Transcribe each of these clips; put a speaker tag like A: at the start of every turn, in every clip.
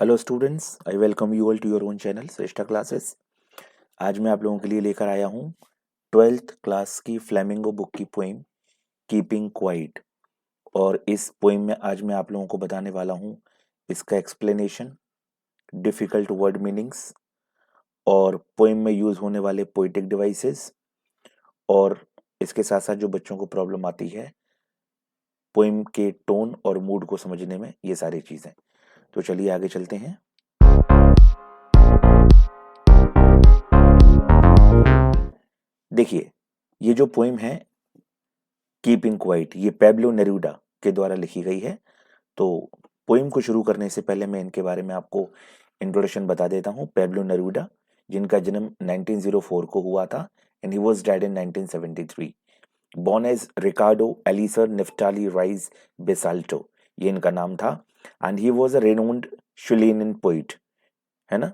A: Hello students, I welcome you all to your own channel Shreshtha classes. आज मैं आप लोगों के लिए लेकर आया हूँ 12th क्लास की फ्लेमिंगो बुक की पोइम कीपिंग क्वाइट। और इस पोइम में आज मैं आप लोगों को बताने वाला हूँ इसका एक्सप्लेनेशन, डिफ़िकल्ट वर्ड मीनिंग्स और पोइम में यूज़ होने वाले पोइटिक डिवाइसेस, और इसके साथ साथ जो बच्चों को प्रॉब्लम आती है पोइम के टोन और मूड को समझने में, ये सारी चीज़ें। तो चलिए आगे चलते हैं। देखिए, ये जो पोइम है कीपिंग क्वाइट, ये पैब्लो नेरूडा के द्वारा लिखी गई है। तो पोइम को शुरू करने से पहले मैं इनके बारे में आपको इंट्रोडक्शन बता देता हूँ। पैब्लो नेरूडा, जिनका जन्म 1904 को हुआ था and he was died in 1973। Born as Ricardo Eliecer Neftali Reyes Basoalto, ये इनका नाम था। And he was a renowned Chilean poet, है ना।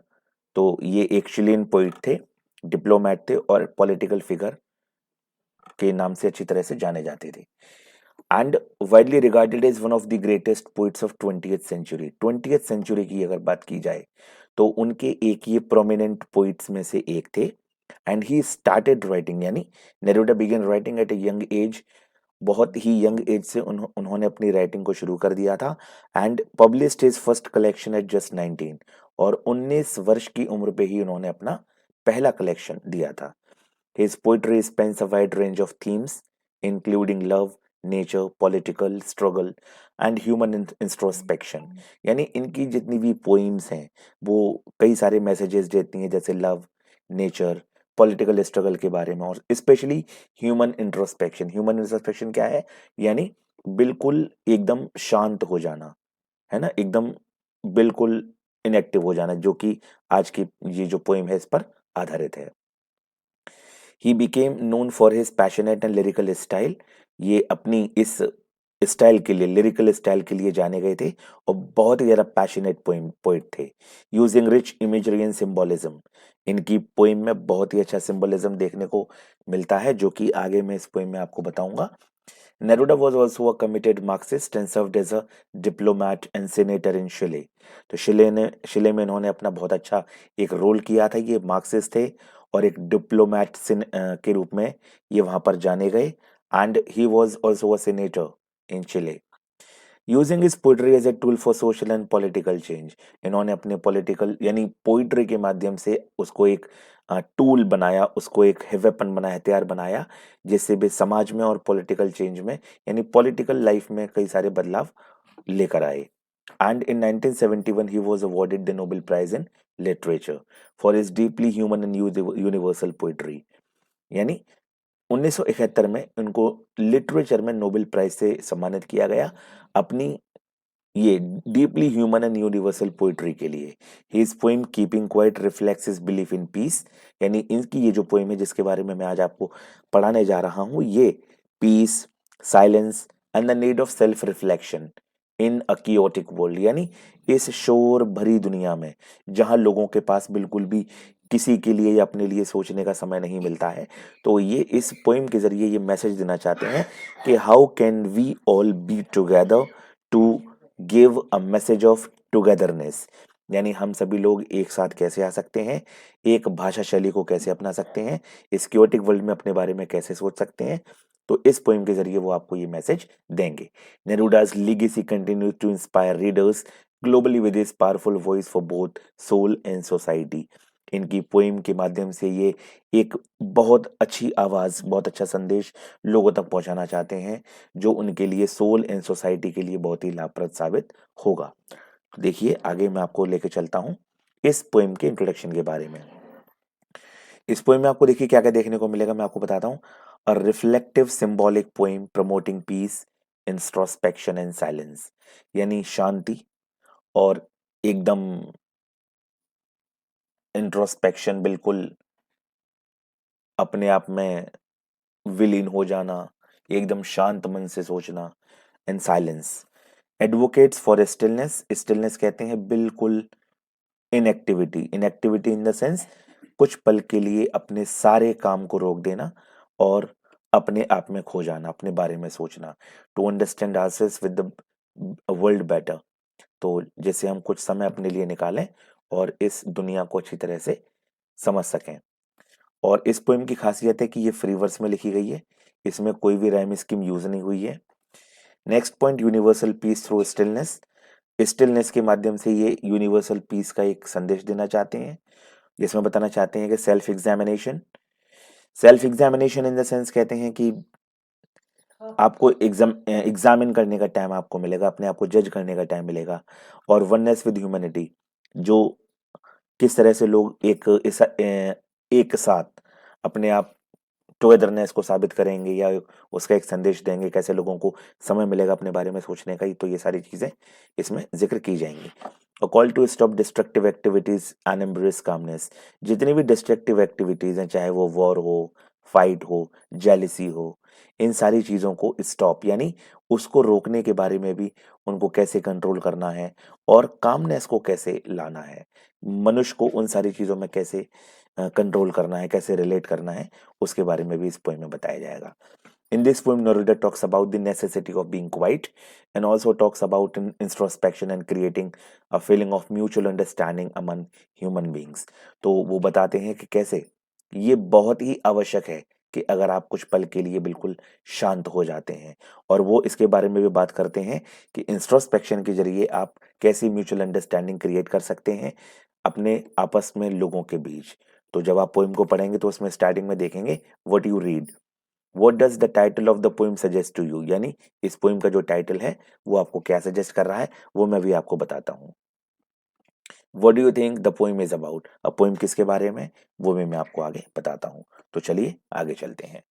A: तो ये एक चिलियन पोइट थे, डिप्लोमैट थे और पॉलिटिकल फिगर के नाम से अच्छी तरह से जाने जाते थे। And widely regarded as one of the greatest poets of 20th century. 20th century की अगर बात की जाए तो उनके एक ये प्रोमिनेंट पोइट्स में से एक थे। एंड ही स्टार्टेड राइटिंग, यानी Neruda began writing at a young age. बहुत ही यंग एज से उन्होंने अपनी राइटिंग को शुरू कर दिया था। And published his first collection at just 19, और 19 वर्ष की उम्र पे ही उन्होंने अपना पहला कलेक्शन दिया था। His poetry spans a wide range of themes, including love, nature, political struggle and human introspection. यानी इनकी जितनी भी पोइम्स हैं वो कई सारे मैसेजेस देती हैं, जैसे लव, नेचर, पॉलिटिकल स्ट्रगल के बारे में, और specially human introspection. Human introspection क्या है? यानी बिल्कुल एकदम शांत हो जाना, है ना, एकदम बिल्कुल इनएक्टिव हो जाना, जो कि आज की ये जो पोइम है इस पर आधारित है। He became known for his passionate and lyrical style. ये अपनी इस स्टाइल के लिए, लिरिकल स्टाइल के लिए जाने गए थे, और बहुत ही ज़्यादा पैशनेट पोइट थे। Using rich imagery and symbolism, इनकी पोइम में बहुत ही अच्छा सिंबलिज्म देखने को मिलता है, जो कि आगे मैं इस पोइम में आपको बताऊंगा। नेरूडा was also a committed Marxist and served as a diplomat and senator in Chile। तो शिले में इन्होंने अपना बहुत अच्छा एक रोल किया था। ये मार्क्सिस्ट थे और एक डिप्लोमैट के रूप में ये वहां पर जाने गए। And he was also a senator in Chile. Using his poetry as a tool for social and political change, इन्होंने अपने पॉलिटिकल यानी पोइट्री के माध्यम से उसको एक टूल बनाया, उसको एक वेपन बनाया, हथियार बनाया, जिससे भी समाज में और पॉलिटिकल चेंज में, यानी पॉलिटिकल लाइफ में कई सारे बदलाव लेकर आए। And in 1971 he was awarded the Nobel prize in literature for his deeply human and universal poetry. यानी 1971 में उनको लिटरेचर में नोबेल प्राइज से सम्मानित किया गया, अपनी ये deeply human and universal poetry के लिए। His poem keeping quiet reflects his belief in peace, यानी इनकी ये जो पोइम है जिसके बारे में मैं आज आपको पढ़ाने जा रहा हूँ, ये peace, silence and the need of self reflection in a chaotic world, यानी इस शोर भरी दुनिया में जहां लोगों के पास बिल्कुल भी किसी के लिए या अपने लिए सोचने का समय नहीं मिलता है, तो ये इस पोइम के जरिए ये मैसेज देना चाहते हैं कि how can we all be together to give a message of togetherness. यानी हम सभी लोग एक साथ कैसे आ सकते हैं, एक भाषा शैली को कैसे अपना सकते हैं, इस क्योटिक वर्ल्ड में अपने बारे में कैसे सोच सकते हैं। तो इस पोइम के जरिए वो आपको ये मैसेज देंगे। नेरूडा's legacy continues to inspire readers globally with his powerful voice for both soul and society। इनकी पोइम के माध्यम से ये एक बहुत अच्छी आवाज, बहुत अच्छा संदेश लोगों तक पहुंचाना चाहते हैं, जो उनके लिए, सोल एंड सोसाइटी के लिए बहुत ही लाभप्रद साबित होगा। तो देखिए आगे मैं आपको लेके चलता हूँ इस पोइम के इंट्रोडक्शन के बारे में। इस पोइम में आपको देखिए क्या क्या देखने को मिलेगा, मैं आपको बताता हूँ। A reflective symbolic poem promoting peace, introspection and silence, यानी शांति और एकदम इंट्रोस्पेक्शन, बिल्कुल अपने आप में विलीन हो जाना, एकदम शांत मन से सोचना। And silence advocates for stillness, stillness कहते हैं बिल्कुल inactivity, inactivity in the sense कुछ पल के लिए अपने सारे काम को रोक देना और अपने आप में खो जाना, अपने बारे में सोचना। To understand ourselves with the world better, तो जिससे हम कुछ समय अपने लिए निकालें और इस दुनिया को अच्छी तरह से समझ सकें। और इस पोएम की खासियत है कि ये फ्री वर्स में लिखी गई है, इसमें कोई भी राइम स्कीम यूज नहीं हुई है। Next point, universal peace through stillness. Stillness के माध्यम से ये यूनिवर्सल पीस का एक संदेश देना चाहते हैं, जिसमें बताना चाहते हैं कि self examination in the sense कहते हैं कि आपको एग्जामिन करने का टाइम आपको मिलेगा, अपने आप को जज करने का टाइम मिलेगा। और वननेस विद ह्यूमैनिटी, जो किस तरह से लोग एक साथ अपने आप टुगेदरनेस को साबित करेंगे या उसका एक संदेश देंगे, कैसे लोगों को समय मिलेगा अपने बारे में सोचने का ही, तो ये सारी चीजें इसमें जिक्र की जाएंगी। A call to stop destructive activities and embrace calmness. जितनी भी डिस्ट्रक्टिव एक्टिविटीज हैं, चाहे वो वॉर हो, फाइट हो, जेलिसी हो, इन सारी चीजों को स्टॉप यानी उसको रोकने के बारे में भी, उनको कैसे कंट्रोल करना है और कामनेस को कैसे लाना है, मनुष्य को उन सारी चीजों में कैसे कंट्रोल करना है, कैसे रिलेट करना है, उसके बारे में भी इस पोएम में बताया जाएगा। In this poem, Neruda talks about the necessity of being quiet and also talks about introspection and creating a feeling of mutual understanding among human beings. तो वो बताते हैं कि कैसे ये बहुत ही आवश्यक है कि अगर आप कुछ पल के लिए बिल्कुल शांत हो जाते हैं, और वो इसके बारे में भी बात करते हैं कि इंट्रोस्पेक्शन के जरिए आप कैसे म्यूचुअल अंडरस्टैंडिंग क्रिएट कर सकते हैं अपने आपस में लोगों के बीच। तो जब आप पोइम को पढ़ेंगे तो उसमें स्टार्टिंग में देखेंगे what you read, what does the title of the poem suggest to you, यानी इस पोइम का जो टाइटल है वो आपको क्या सजेस्ट कर रहा है, वो मैं भी आपको बताता हूँ। What do you think the poem is about, अब पोइम किसके बारे में, वो भी मैं आपको आगे बताता हूँ। तो चलिए आगे चलते हैं।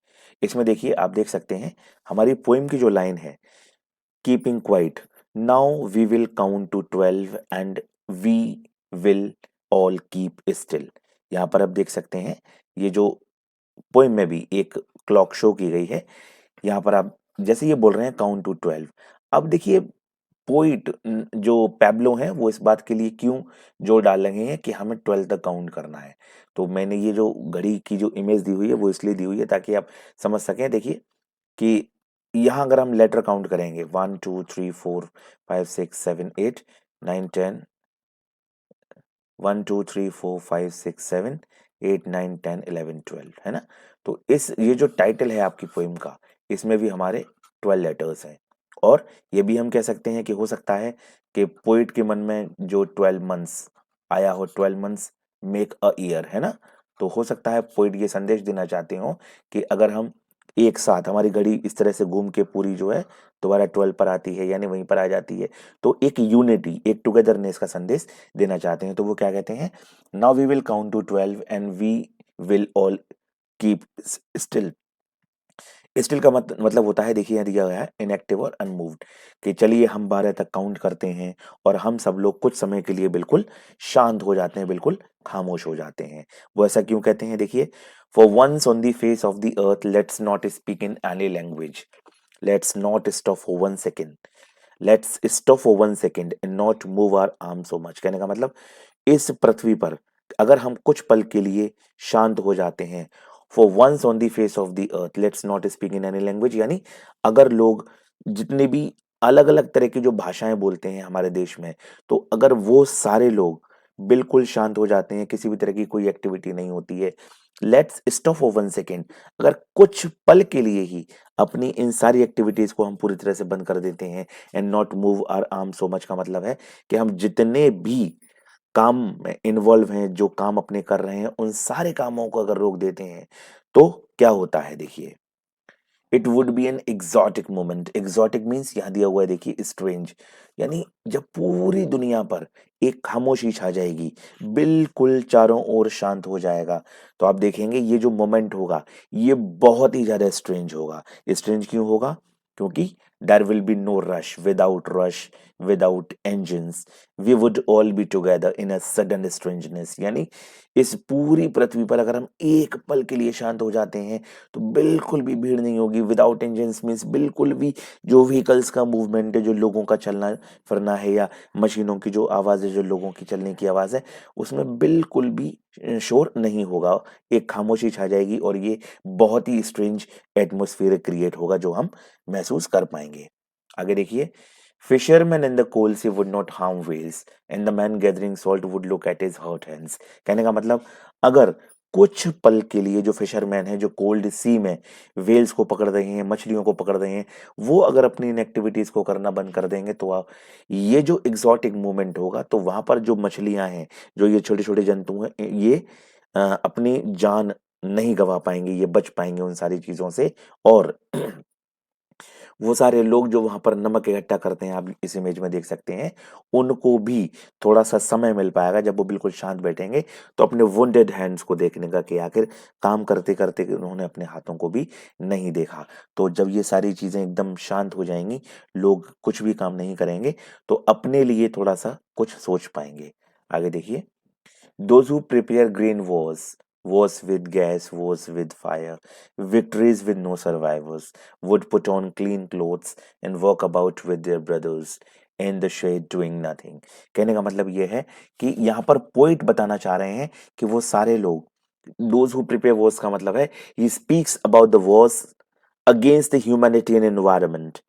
A: इसमें देखिए, आप देख सकते हैं हमारी पोइम की जो लाइन है, keeping quiet, now we will count to 12 and we will all keep still. यहाँ पर आप देख सकते हैं ये जो पोइम में भी एक क्लॉक शो की गई है। यहाँ पर आप जैसे ये बोल रहे हैं काउंट टू 12, अब देखिए पोइट जो पैब्लो हैं वो इस बात के लिए क्यों जोर डाल रहे हैं कि हमें 12 तक काउंट करना है। तो मैंने ये जो घड़ी की जो इमेज दी हुई है वो इसलिए दी हुई है ताकि आप समझ सकें। देखिए कि यहाँ अगर हम लेटर काउंट करेंगे 1 2 3 4 5 6 7 8 9 10, 1 2 3 4 5 6 7 8 9 10 11 12, है ना। तो इस ये जो टाइटल है आपकी पोइम का, इसमें भी हमारे 12 लेटर्स हैं। और ये भी हम कह सकते हैं कि हो सकता है कि पोइट के मन में जो 12 मंथ्स आया हो, 12 मंथ्स मेक अ ईयर, है ना। तो हो सकता है पोइट ये संदेश देना चाहते हो कि अगर हम एक साथ, हमारी घड़ी इस तरह से घूम के पूरी जो है दोबारा 12 पर आती है, यानी वहीं पर आ जाती है, तो एक यूनिटी, एक टुगेदरनेस का संदेश देना चाहते हैं। तो वो क्या कहते हैं, now we will count to 12 and we will all keep still. Still का मतलब होता है, देखिए यहाँ दिया गया है इनएक्टिव और अनमूव्ड, कि चलिए हम 12 तक काउंट करते हैं और हम सब लोग कुछ समय के लिए बिल्कुल शांत हो जाते हैं, बिल्कुल खामोश हो जाते हैं। वो ऐसा क्यों कहते हैं, देखिए, for once on the face of the earth let's not speak in any language, let's not stop for 1 second, let's stop for 1 second and not move our arm so much. कहने का मतलब, इस पृथ्वी पर अगर हम कुछ पल के लिए शांत हो जाते हैं, for once on the face of the earth let's not speak in any language, यानी अगर लोग जितने भी अलग अलग तरह की जो भाषाएं बोलते हैं हमारे देश में, तो अगर वो सारे लोग बिल्कुल शांत हो जाते हैं, किसी भी तरह की कोई एक्टिविटी नहीं होती है, लेट्स स्टॉप फॉर 1 सेकेंड, अगर कुछ पल के लिए ही अपनी इन सारी एक्टिविटीज को हम पूरी तरह से बंद कर देते हैं, and not move our arm so much का मतलब है कि हम जितने भी काम में इन्वॉल्व हैं, जो काम अपने कर रहे हैं, उन सारे कामों को अगर रोक देते हैं, तो क्या होता है, देखिए, it would be an exotic moment. Exotic means यहाँ दिया हुआ है, देखिए, स्ट्रेंज, यानी जब पूरी दुनिया पर एक खामोशी छा जाएगी, बिल्कुल चारों ओर शांत हो जाएगा, तो आप देखेंगे ये जो मोमेंट होगा ये बहुत ही ज्यादा स्ट्रेंज होगा। स्ट्रेंज क्यों होगा, क्योंकि there will be no rush without engines, we would all be together in a sudden strangeness, यानी इस पूरी पृथ्वी पर अगर हम एक पल के लिए शांत हो जाते हैं तो बिल्कुल भी भीड़ नहीं होगी। विदाउट इंजन्स मीन्स बिल्कुल भी जो व्हीकल्स का मूवमेंट है, जो लोगों का चलना फिरना है, या मशीनों की जो आवाज़ है, जो लोगों की चलने की आवाज़ है, उसमें बिल्कुल भी शोर नहीं होगा। एक खामोशी छा जाएगी और ये बहुत ही स्ट्रेंज एटमोस्फियर क्रिएट होगा जो हम महसूस कर पाएंगे। आगे देखिए, Fishermen in the coal sea would not harm whales, and the man gathering salt would look at his hurt hands. कहने का मतलब अगर कुछ पल के लिए जो फिशरमैन है जो कोल्ड सी में वेल्स को पकड़ रहे हैं, मछलियों को पकड़ रहे हैं, वो अगर अपनी इन एक्टिविटीज को करना बंद कर देंगे तो ये जो एग्जॉटिक मूवमेंट होगा तो वहां पर जो मछलियां हैं, जो ये छोटे छोटे जंतु हैं, ये अपनी जान नहीं गवा पाएंगे, ये बच पाएंगे उन सारी चीजों से। और वो सारे लोग जो वहां पर नमक इकट्ठा करते हैं, आप इस इमेज में देख सकते हैं, उनको भी थोड़ा सा समय मिल पाएगा जब वो बिल्कुल शांत बैठेंगे तो अपने वुंडेड हैंड्स को देखने का कि आखिर काम करते करते उन्होंने अपने हाथों को भी नहीं देखा। तो जब ये सारी चीजें एकदम शांत हो जाएंगी, लोग कुछ भी काम नहीं करेंगे, तो अपने लिए थोड़ा सा कुछ सोच पाएंगे। आगे देखिए, those who prepare grain wars with gas, wars with fire, victories with no survivors, would put on clean clothes and walk about with their brothers in the shade doing nothing। कहने का मतलब ये है कि यहाँ पर पोइट बताना चाह रहे हैं कि वो सारे लोग, those who prepare wars का मतलब है he speaks about the wars against the humanity and environment।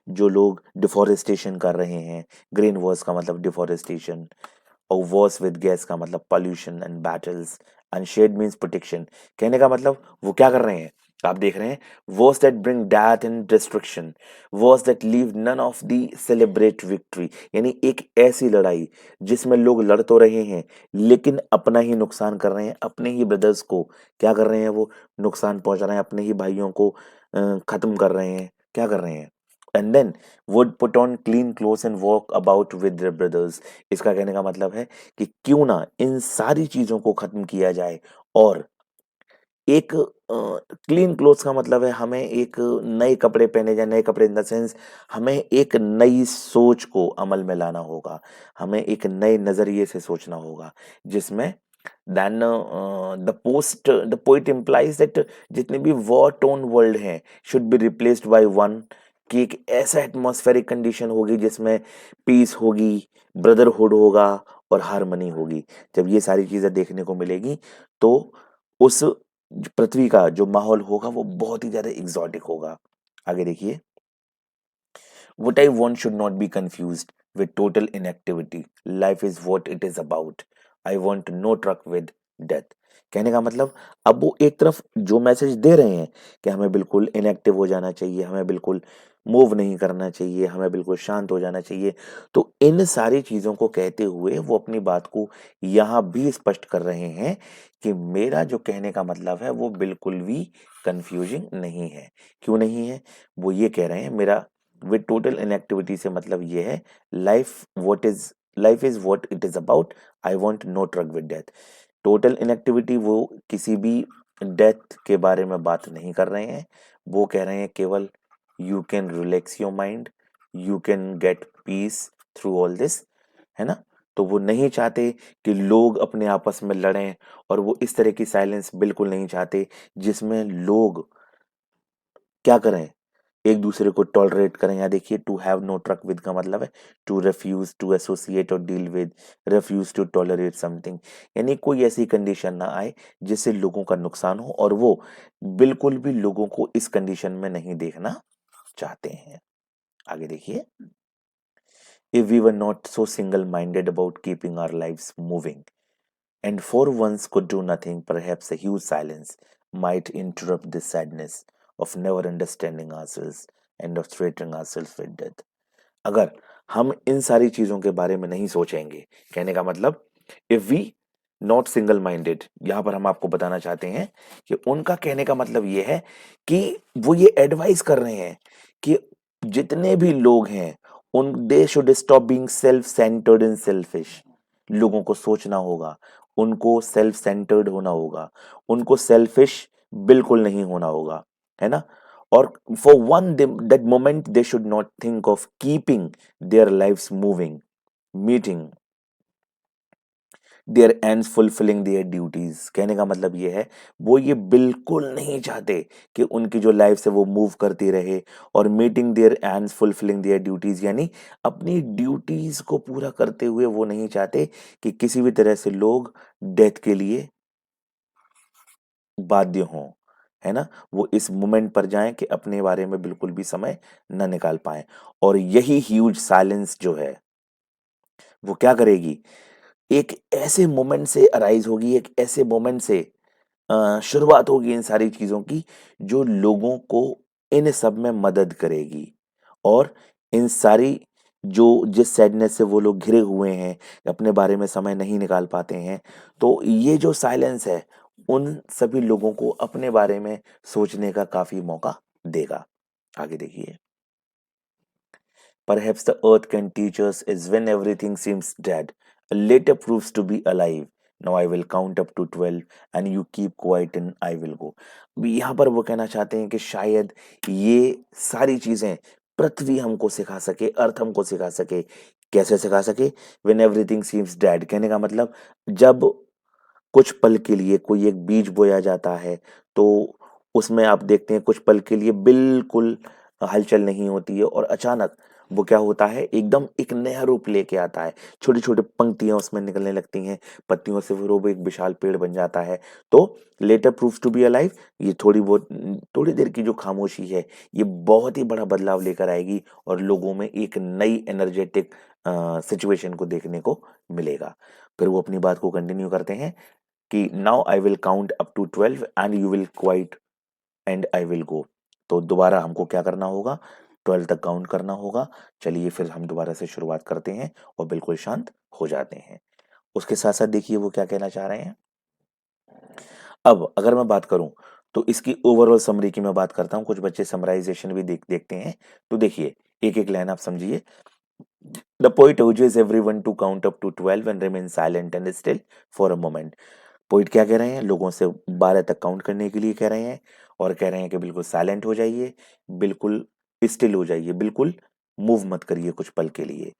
A: जो लोग डिफोरेस्टेशन कर रहे हैं, ग्रीन वॉर्स का मतलब डिफोरेस्टेशन, और वॉर्स विद गैस का मतलब pollution and battles, and shade means protection. कहने का मतलब वो क्या कर रहे हैं, आप देख रहे हैं, wars that bring death and destruction, wars that leave none of the celebrate victory. यानी एक ऐसी लड़ाई जिसमें लोग लड़ तो रहे हैं लेकिन अपना ही नुकसान कर रहे हैं, अपने ही ब्रदर्स को क्या कर रहे हैं, वो नुकसान पहुंचा रहे हैं, अपने ही भाइयों को खत्म कर रहे हैं, क्या कर रहे हैं। And then would put on clean clothes and walk about with their brothers. इसका कहने का मतलब है कि क्यों ना इन सारी चीजों को खत्म किया जाए, और एक क्लीन क्लोथ्स का मतलब है हमें एक नए कपड़े पहने जाए, नए कपड़े इन द सेंस हमें एक नई सोच को अमल में लाना होगा, हमें एक नए नजरिए से सोचना होगा, जिसमें then the poet implies that जितने भी वॉर टोन वर्ल्ड हैं should be replaced by one, कि एक ऐसा एटमॉस्फेरिक कंडीशन होगी जिसमें पीस होगी, ब्रदरहुड होगा और हार्मनी होगी। जब ये सारी चीजें देखने को मिलेगी तो उस पृथ्वी का जो माहौल होगा वो बहुत ही ज्यादा एग्जॉटिक होगा। आगे देखिए, what I want should not be confused with total inactivity. Life is what it is about. I want no truck with death। कहने का मतलब अब वो एक तरफ जो मैसेज दे रहे हैं कि हमें बिल्कुल इनएक्टिव हो जाना चाहिए, हमें बिल्कुल मूव नहीं करना चाहिए, हमें बिल्कुल शांत हो जाना चाहिए, तो इन सारी चीजों को कहते हुए वो अपनी बात को यहाँ भी स्पष्ट कर रहे हैं कि मेरा जो कहने का मतलब है वो बिल्कुल भी कंफ्यूजिंग नहीं है। क्यों नहीं है, वो ये कह रहे हैं मेरा विद टोटल इनएक्टिविटी से मतलब ये है, life is what it is about, I want no truck with death. Total inactivity, वो किसी भी डेथ के बारे में बात नहीं कर रहे हैं, वो कह रहे हैं केवल you can relax your mind, you can get piece through all this, है ना। तो वो नहीं चाहते कि लोग अपने आपस में लड़ें, और वो इस तरह की साइलेंस बिल्कुल नहीं चाहते जिसमें लोग क्या करें, एक दूसरे को टॉलरेट करें। या देखिए, to have no truck with का मतलब है टू रेफ्यूज टू एसोसिएट और deal with, refuse to tolerate something. यानी कोई ऐसी कंडीशन ना आए जिससे लोगों का नुकसान हो, और वो बिल्कुल भी लोगों को इस कंडीशन में नहीं देखना चाहते हैं। आगे देखिए, if we were not so single minded about keeping our lives moving and for once could do nothing, perhaps a huge silence might interrupt this sadness of never understanding ourselves and of threatening ourselves with death। अगर हम इन सारी चीजों के बारे में नहीं सोचेंगे, कहने का मतलब if we not single minded, यहां पर हम आपको बताना चाहते हैं कि उनका कहने का मतलब ये है कि वो ये एडवाइस कर रहे हैं कि जितने भी लोग हैं उन they should stop being self centred and selfish. लोगों को सोचना होगा, उनको सेल्फ सेंटर्ड होना होगा, उनको सेल्फिश बिल्कुल नहीं होना होगा, है ना। और for one that moment they should not think of keeping their lives moving, meeting their ends, fulfilling their duties. कहने का मतलब ये है, वो ये बिल्कुल नहीं चाहते कि उनकी जो लाइफ है वो मूव करती रहे, और meeting their ends, fulfilling their duties, यानी अपनी ड्यूटीज को पूरा करते हुए वो नहीं चाहते कि किसी भी तरह से लोग डेथ के लिए बाध्य हों, है ना, वो इस मोमेंट पर जाएं कि अपने बारे में बिल्कुल भी समय न निकाल पाएं। और यही ह्यूज साइलेंस जो है वो क्या करेगी, एक ऐसे मोमेंट से अराइज होगी, एक ऐसे मोमेंट से शुरुआत होगी इन सारी चीजों की, जो लोगों को इन सब में मदद करेगी। और इन सारी जो जिस सैडनेस से वो लोग घिरे हुए हैं, अपने बारे में समय नहीं निकाल पाते हैं, तो ये जो साइलेंस है उन सभी लोगों को अपने बारे में सोचने का काफी मौका देगा। आगे देखिए, perhaps the earth can teach us is when everything seems dead, a later proves to be alive. Now I will count up to 12 and you keep quiet and I will go. अभी यहाँ पर वो कहना चाहते हैं कि शायद ये सारी चीजें पृथ्वी हमको सिखा सके, अर्थ हमको सिखा सके। कैसे सिखा सके? When everything seems dead, कहने का मतलब जब कुछ पल के लिए कोई एक बीज बोया जाता है, तो उसमें आप देखते हैं कुछ पल के लिए बिल्कुल हलचल नहीं होती है और अचानक वो क्या होता है, एकदम एक नया रूप लेके आता है। छोटी-छोटी पंक्तियाँ उसमें निकलने लगती हैं, पत्तियों से फिर वो एक विशाल पेड़ बन जाता है। तो later proves to be alive, ये थोड़ी देर की जो खामोशी है, ये बहुत ही बड़ा बदलाव लेकर आएगी और लोगों में एक नई एनर्जेटिक सिचुएशन को देखने को मिलेगा। फिर वो अपनी बात को कंटिन्यू करते हैं कि now I will count up to 12 and you will quiet and I will go. तो दोबारा हमको क्या करना होगा, 12 तक काउंट करना होगा। चलिए फिर हम दोबारा से शुरुआत करते हैं और बिल्कुल शांत हो जाते हैं। उसके साथ साथ देखिए वो क्या कहना चाह रहे हैं। अब अगर मैं बात करूं तो इसकी ओवरऑल समरी की मैं बात करता हूं, कुछ बच्चे समराइजेशन भी देखते हैं। तो देखिए एक एक लाइन आप समझिए। The poet urges everyone to count up to 12 and remain silent and still for a moment. Poet क्या कह रहे हैं, लोगों से 12 तक काउंट करने के लिए कह रहे हैं और कह रहे हैं कि बिल्कुल साइलेंट हो जाइए, बिल्कुल स्टिल हो जाइए, बिल्कुल मूव मत करिए कुछ पल के लिए।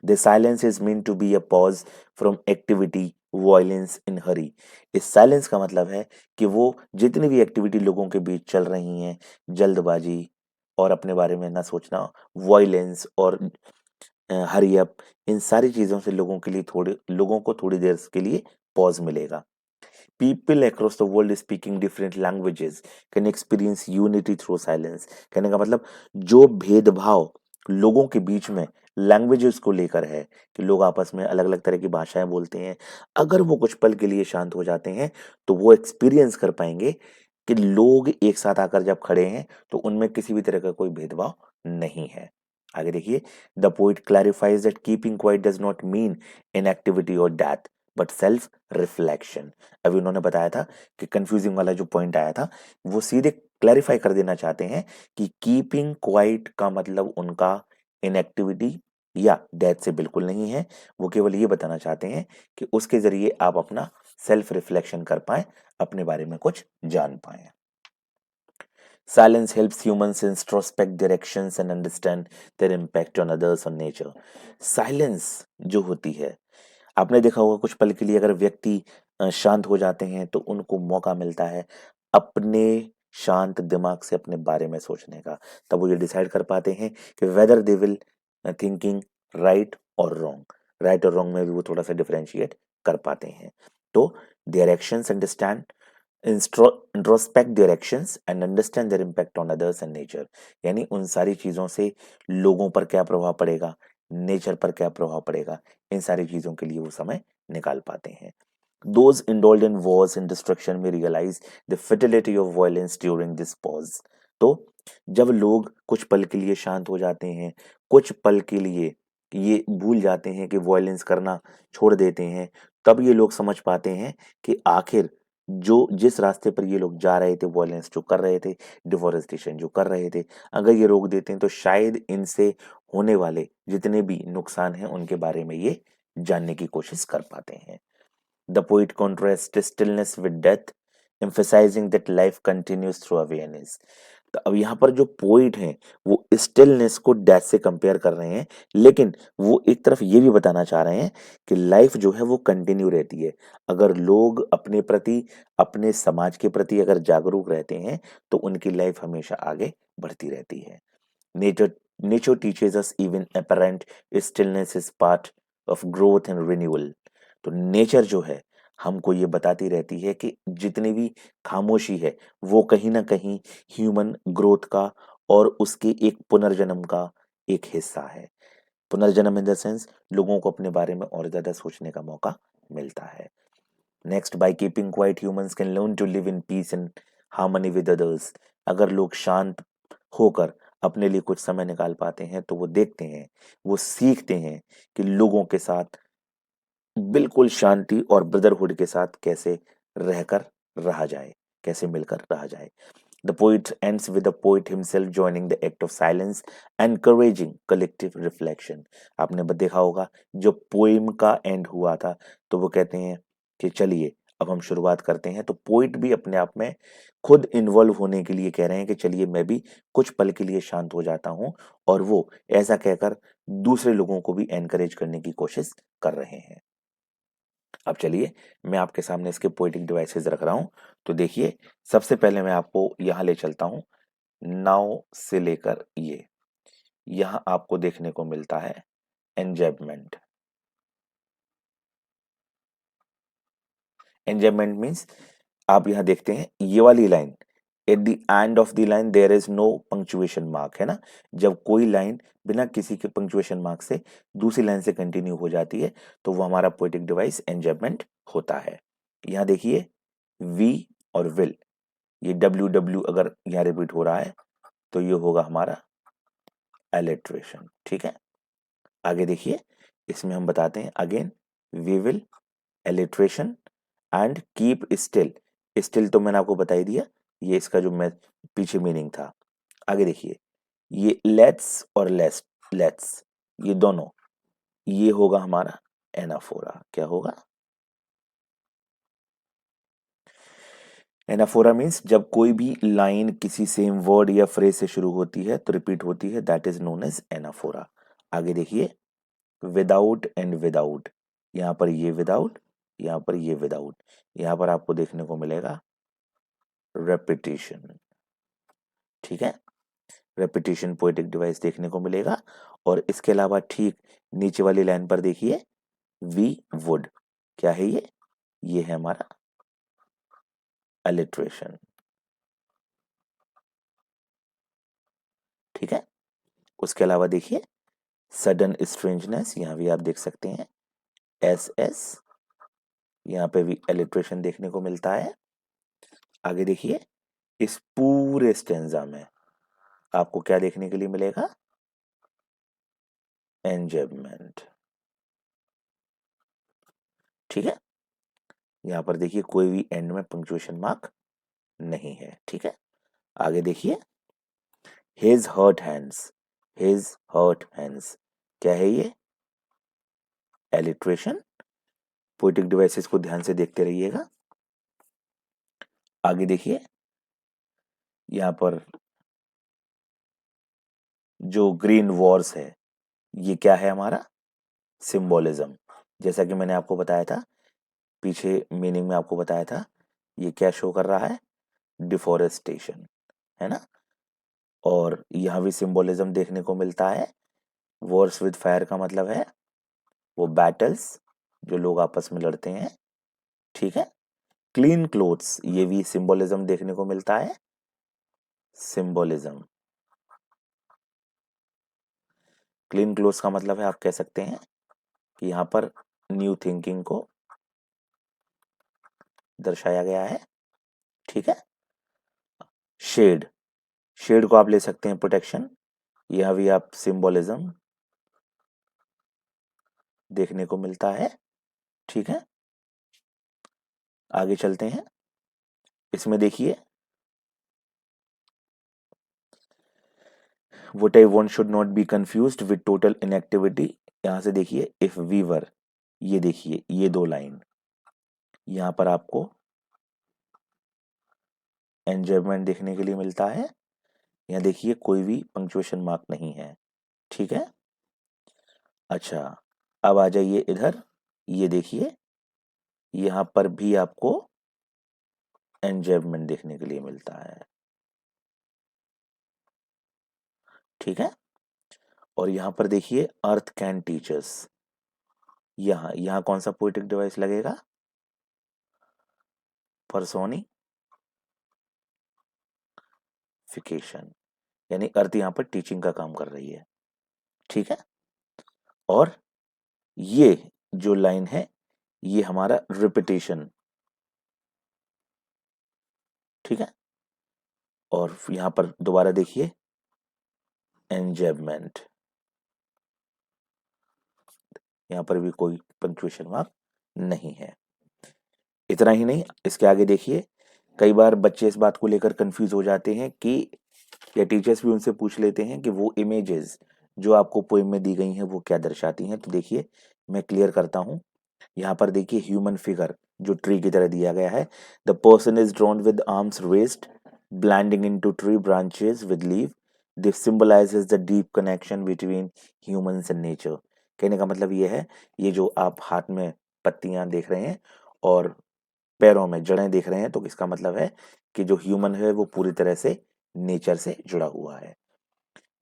A: The silence is mean to be a pause from activity violence in hurry. इस साइलेंस का मतलब है कि वो जितनी भी एक्टिविटी लोगों के बीच चल रही हैं, जल्दबाजी और अपने बारे में ना सोचना, वॉयलेंस और हरी अप, इन सारी चीजों से लोगों को थोड़ी देर के लिए पॉज मिलेगा। People across the world speaking different languages can experience unity through silence। कहने का मतलब जो भेदभाव लोगों के बीच में लैंग्वेजेस को लेकर है, कि लोग आपस में अलग अलग तरह की भाषाएं बोलते हैं, अगर वो कुछ पल के लिए शांत हो जाते हैं तो वो एक्सपीरियंस कर पाएंगे कि लोग एक साथ आकर जब खड़े हैं तो उनमें किसी भी तरह का कोई भेदभाव नहीं है। आगे देखिए, the poet clarifies that keeping quiet does not mean inactivity और डेथ बट सेल्फ रिफ्लेक्शन। अभी उन्होंने बताया था कि कंफ्यूजिंग वाला जो पॉइंट आया था, वो सीधे क्लैरिफाई कर देना चाहते हैं कि कीपिंग क्वाइट का मतलब उनका इनएक्टिविटी या डेथ से बिल्कुल नहीं है। वो केवल ये बताना चाहते हैं कि उसके जरिए आप अपना सेल्फ रिफ्लेक्शन कर पाए, अपने बारे में कुछ जान पाए। Silence helps humans introspect their actions and understand their impact on others on nature. Silence जो होती है, आपने देखा होगा कुछ पल के लिए अगर व्यक्ति शांत हो जाते हैं तो उनको मौका मिलता है अपने शांत दिमाग से अपने बारे में सोचने का। तब वो ये डिसाइड कर पाते हैं कि whether they will thinking right और रॉन्ग। राइट और रॉन्ग में भी वो थोड़ा सा डिफरेंशिएट कर पाते हैं। तो their actions understand introspect their actions and understand their impact on others and nature. यानी उन सारी चीजों से लोगों पर क्या प्रभाव पड़ेगा, नेचर पर क्या प्रभाव पड़ेगा, इन सारी चीजों के लिए वो समय निकाल पाते हैं। Those indulged in wars and destruction may realize the futility of violence during this pause। तो जब लोग कुछ पल के लिए शांत हो जाते हैं, कुछ पल के लिए ये भूल जाते हैं कि वॉयलेंस करना छोड़ देते हैं, तब ये लोग समझ पाते हैं कि आखिर जो जिस रास्ते पर ये लोग जा रहे थे, वॉयलेंस जो कर रहे थे, डिफोरेस्टेशन जो कर रहे थे, अगर ये रोक देते हैं तो शायद इनसे होने वाले जितने भी नुकसान हैं उनके बारे में ये जानने की कोशिश कर पाते हैं। The poet contrasts stillness with death, emphasizing that life continues through awareness। तो अब यहाँ पर जो पोइट हैं वो स्टिलनेस को डेथ से कंपेयर कर रहे हैं, लेकिन वो एक तरफ ये भी बताना चाह रहे हैं कि लाइफ जो है वो कंटिन्यू रहती है। अगर लोग अपने प्रति, अपने समाज के प्रति अगर जागरूक रहते हैं तो उनकी लाइफ हमेशा आगे बढ़ती रहती है। Nature nature teaches us even apparent stillness is part of growth and renewal. तो नेचर जो है हमको ये बताती रहती है कि जितनी भी खामोशी है वो कहीं ना कहीं ह्यूमन ग्रोथ का और उसके एक पुनर्जन्म का एक हिस्सा है। पुनर्जन्म इन द सेंस लोगों को अपने बारे में और ज्यादा सोचने का मौका मिलता है। Next, by keeping quiet humans can learn to live in peace and harmony with others. अगर लोग शांत होकर अपने लिए कुछ समय निकाल पाते हैं तो वो देखते हैं, वो सीखते हैं कि लोगों के साथ बिल्कुल शांति और ब्रदरहुड के साथ कैसे रहकर रहा जाए, कैसे मिलकर रहा जाए। The poet ends with the poet himself joining the act of silence, encouraging collective reflection. आपने देखा होगा जो पोइम का एंड हुआ था तो वो कहते हैं कि चलिए अब हम शुरुआत करते हैं, तो पोइट भी अपने आप में खुद इन्वॉल्व होने के लिए कह रहे हैं कि चलिए मैं भी कुछ पल के लिए शांत हो जाता हूं, और वो ऐसा कहकर दूसरे लोगों को भी एनकरेज करने की कोशिश कर रहे हैं। अब चलिए मैं आपके सामने इसके पोएटिक डिवाइसेस रख रहा हूं, तो देखिए सबसे पहले मैं आपको यहां ले चलता हूं। नाव से लेकर ये यहां आपको देखने को मिलता है एंजॉयमेंट। एंजॉयमेंट मीन्स आप यहां देखते हैं ये वाली line, at the end of the line there is no punctuation mark, है ना। जब कोई लाइन बिना किसी के पंक्चुएशन मार्क से दूसरी लाइन से कंटिन्यू हो जाती है तो वो हमारा पोएटिक डिवाइस एंजॉयमेंट होता है। यहां देखिए वी और विल, ये डब्ल्यू डब्ल्यू अगर यहाँ रिपीट हो रहा है तो ये होगा हमारा एलिट्रेशन, ठीक है। आगे देखिए इसमें हम बताते हैं again we will, alliteration and keep still. Still तो मैंने आपको बता ही दिया, ये इसका जो मैं पीछे मीनिंग था। आगे देखिए ये लेट्स और लेट्स ये दोनों, ये होगा हमारा एनाफोरा। क्या होगा? एनाफोरा मीन्स जब कोई भी लाइन किसी सेम वर्ड या फ्रेज से शुरू होती है तो रिपीट होती है, that is known as anaphora. आगे देखिए विदाउट एंड विदाउट, यहाँ पर ये विदाउट, यहाँ पर ये विदाउट, यहाँ पर आपको देखने को मिलेगा रेपिटेशन, ठीक है। रेपिटेशन पोएटिक डिवाइस देखने को मिलेगा। और इसके अलावा ठीक नीचे वाली लाइन पर देखिए वी वुड, क्या है ये है हमारा अलिट्रेशन, ठीक है। उसके अलावा देखिए सडन स्ट्रेंजनेस, यहां भी आप देख सकते हैं एस एस, यहाँ पे भी एलिट्रेशन देखने को मिलता है। आगे देखिए इस पूरे स्टेंजा में आपको क्या देखने के लिए मिलेगा? एंजॉयमेंट, ठीक है। यहाँ पर देखिए कोई भी एंड में पंक्चुएशन मार्क नहीं है, ठीक है। आगे देखिए his hurt hands, his hurt hands, क्या है ये? एलिट्रेशन। पोएटिक डिवाइसेस को ध्यान से देखते रहिएगा। आगे देखिए यहाँ पर जो ग्रीन वॉर्स है ये क्या है हमारा? सिंबोलिज्म। जैसा कि मैंने आपको बताया था पीछे मीनिंग में आपको बताया था, ये क्या शो कर रहा है? डिफोरेस्टेशन, है ना। और यहाँ भी सिंबोलिज्म देखने को मिलता है। वॉर्स विद फायर का मतलब है वो बैटल्स जो लोग आपस में लड़ते हैं, ठीक है। क्लीन क्लोथ्स, ये भी सिंबोलिज्म देखने को मिलता है। सिंबोलिज्म, क्लीन क्लोथ्स का मतलब है आप कह सकते हैं कि यहाँ पर न्यू थिंकिंग को दर्शाया गया है, ठीक है। शेड, शेड को आप ले सकते हैं प्रोटेक्शन, यह भी आप सिंबोलिज्म देखने को मिलता है, ठीक है। आगे चलते हैं, इसमें देखिए what I want should not be confused with total inactivity. यहां से देखिए इफ वी वर, ये देखिए ये दो लाइन, यहां पर आपको एंजॉयमेंट देखने के लिए मिलता है। यहाँ देखिए कोई भी पंक्चुएशन मार्क नहीं है, ठीक है। अच्छा अब आ जाइए इधर, ये देखिए यहां पर भी आपको एंजॉयमेंट देखने के लिए मिलता है, ठीक है। और यहां पर देखिए अर्थ कैन टीचर्स, यहाँ यहाँ कौन सा पोएटिक डिवाइस लगेगा? पर्सोनिफिकेशन, यानी अर्थ यहाँ पर टीचिंग का काम कर रही है, ठीक है। और ये जो लाइन है ये हमारा रिपीटेशन, ठीक है। और यहां पर दोबारा देखिए एंजॉयमेंट, यहां पर भी कोई पंक्चुएशन मार्क नहीं है। इतना ही नहीं, इसके आगे देखिए, कई बार बच्चे इस बात को लेकर कंफ्यूज हो जाते हैं कि, या टीचर्स भी उनसे पूछ लेते हैं कि वो इमेजेस जो आपको पोएम में दी गई हैं वो क्या दर्शाती हैं। तो देखिए मैं क्लियर करता हूं, यहाँ पर देखिए ह्यूमन फिगर जो ट्री की तरह दिया गया है, the person is drawn with arms raised blending into tree branches with leave, this symbolizes the deep connection between humans and nature. कहने का मतलब ये है, ये जो आप हाथ में पत्तियां देख रहे हैं और पैरों में जड़ें देख रहे हैं, तो इसका मतलब है कि जो ह्यूमन है वो पूरी तरह से नेचर से जुड़ा हुआ है।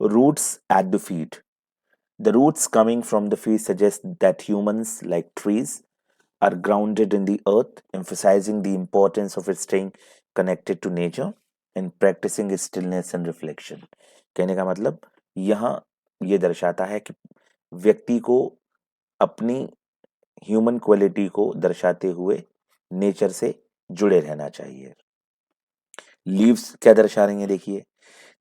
A: Roots at the feet, the roots coming from the feet suggest that humans, like trees, are grounded in the earth, emphasizing the importance of it staying connected to nature and practicing its stillness and reflection. कहने का मतलब यहाँ ये दर्शाता है कि व्यक्ति को अपनी ह्यूमन क्वालिटी को दर्शाते हुए नेचर से जुड़े रहना चाहिए। लीव्स क्या दर्शा रही हैं देखिए,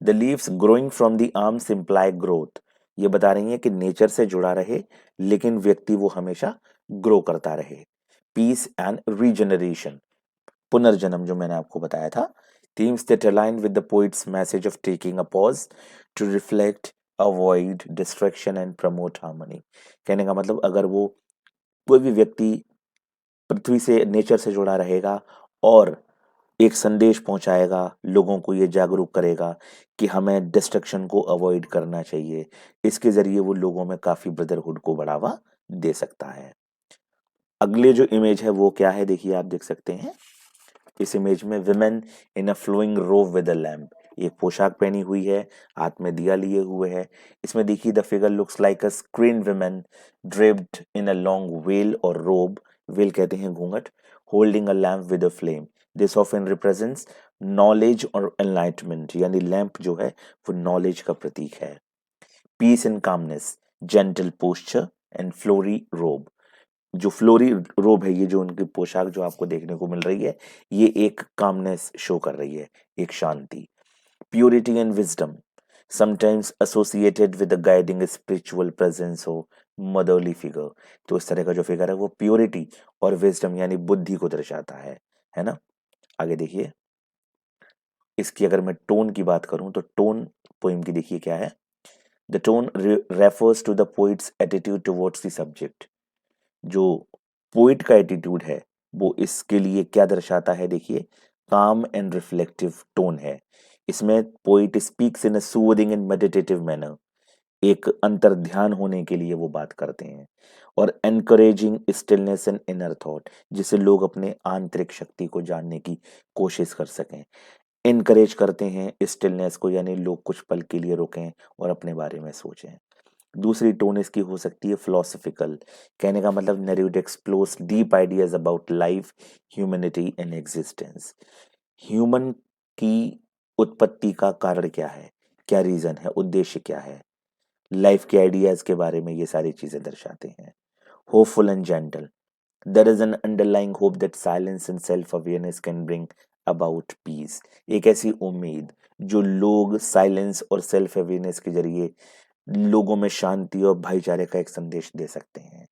A: the leaves growing from the arms imply growth, ये बता रही हैं कि नेचर से जुड़ा रहे लेकिन व्यक्ति वो हमेशा ग्रो करता रहे। पीस एंड रीजनरेशन, पुनर्जन्म जो मैंने आपको बताया था। Themes that align with the poet's message of taking a pause to reflect, avoid distraction and promote harmony. कहने का मतलब अगर वो कोई भी व्यक्ति पृथ्वी से नेचर से जुड़ा रहेगा और एक संदेश पहुंचाएगा, लोगों को ये जागरूक करेगा कि हमें डिस्ट्रक्शन को अवॉइड करना चाहिए, इसके जरिए वो लोगों में काफी ब्रदरहुड को बढ़ावा दे सकता है। अगले जो इमेज है वो क्या है देखिए, आप देख सकते हैं इस इमेज में विमेन इन अ फ्लोइंग रोब विद अ लैम्प, एक पोशाक पहनी हुई है, हाथ में दिया लिए हुए है। इसमें देखिए the figure looks like a serene women draped in a long veil और रोब, वेल कहते हैं घूंघट, holding a lamp with a flame, this often represents knowledge और एनलाइटमेंट, यानी लैम्प जो है वो नॉलेज का प्रतीक है। Peace and calmness, gentle posture and flowy robe, जो फ्लोरी रोब है, ये जो उनकी पोशाक जो आपको देखने को मिल रही है, ये एक कामनेस शो कर रही है, एक शांति। Purity and wisdom, sometimes associated with the guiding spiritual presence हो मदरली फिगर, तो इस तरह का जो फिगर है वो प्योरिटी और विजडम यानी बुद्धि को दर्शाता है ना। आगे देखिए, इसकी अगर मैं टोन की बात करूं तो टोन पोइम की देखिए क्या है, the tone refers to the poet's attitude towards the subject, जो पोइट का एटीट्यूड है वो इसके लिए क्या दर्शाता है देखिए, काम एंड रिफ्लेक्टिव टोन है। इसमें poet speaks in a soothing and meditative manner, एक अंतर ध्यान होने के लिए वो बात करते हैं, और encouraging stillness and inner thought, जिससे लोग अपने आंतरिक शक्ति को जानने की कोशिश कर सकें। इनकरेज करते हैं स्टिलनेस को, यानी लोग कुछ पल के लिए रुकें और अपने बारे में सोचें। दूसरी टोन इसकी हो सकती है फिलोसफिकल, कहने का मतलब narrate explores deep ideas about life, humanity and existence, human की उत्पत्ति का कारण क्या है, क्या रीजन है, उद्देश्य क्या है, लाइफ के आइडियाज के बारे में ये सारी चीजें दर्शाते हैं। Hopeful and gentle, there is an underlying hope that silence and self awareness can bring about peace, एक ऐसी उम्मीद जो लोग साइलेंस और सेल्फ अवेयरनेस के जरिए लोगों में शांति और भाईचारे का एक संदेश दे सकते हैं।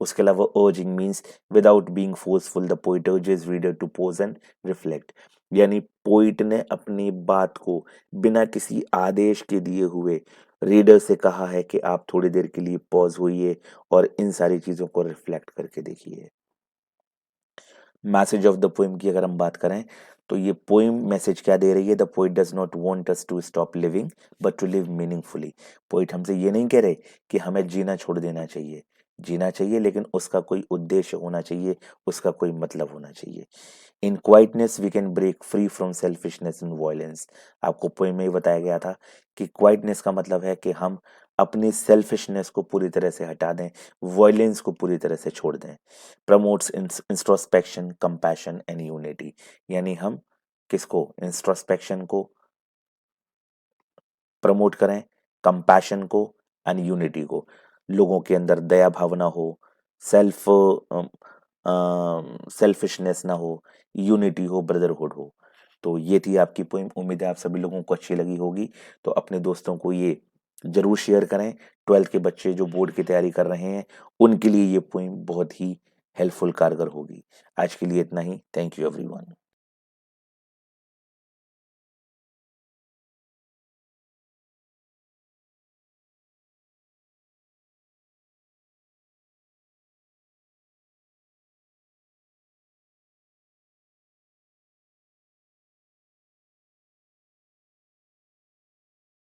A: उसके अलावा urging means without being forceful the poet urges reader to pause and reflect, यानी पोइट ने अपनी बात को बिना किसी आदेश के दिए हुए रीडर से कहा है कि आप थोड़ी देर के लिए पॉज होइए और इन सारी चीजों को रिफ्लेक्ट करके देखिए। मैसेज ऑफ द पोएम की अगर हम बात करें तो ये पोएम मैसेज क्या दे रही है, the poet does not want us to stop living but to live meaningfully, poet हमसे ये नहीं कह रहे कि हमें जीना छोड़ देना चाहिए, जीना चाहिए लेकिन उसका कोई उद्देश्य होना चाहिए, उसका कोई मतलब होना चाहिए। In quietness we can break free from selfishness and violence, आपको पोएम में ही बताया गया था कि क्वाइटनेस का मतलब है कि हम अपनी सेल्फिशनेस को पूरी तरह से हटा दें, वॉयलेंस को पूरी तरह से छोड़ दें। Promotes introspection, compassion and unity, यानी हम किसको, इंट्रोस्पेक्शन को प्रमोट करें, कंपैशन को एंड यूनिटी को। लोगों के अंदर दया भावना हो, सेल्फ सेल्फिशनेस ना हो, यूनिटी हो, ब्रदरहुड हो। तो ये थी आपकी पोइम। उम्मीद है आप सभी लोगों को अच्छी लगी होगी। तो अपने दोस्तों को ये जरूर शेयर करें। 12th के बच्चे जो बोर्ड की तैयारी कर रहे हैं उनके लिए ये पोइम बहुत ही हेल्पफुल कारगर होगी। आज के लिए इतना ही। Thank you everyone.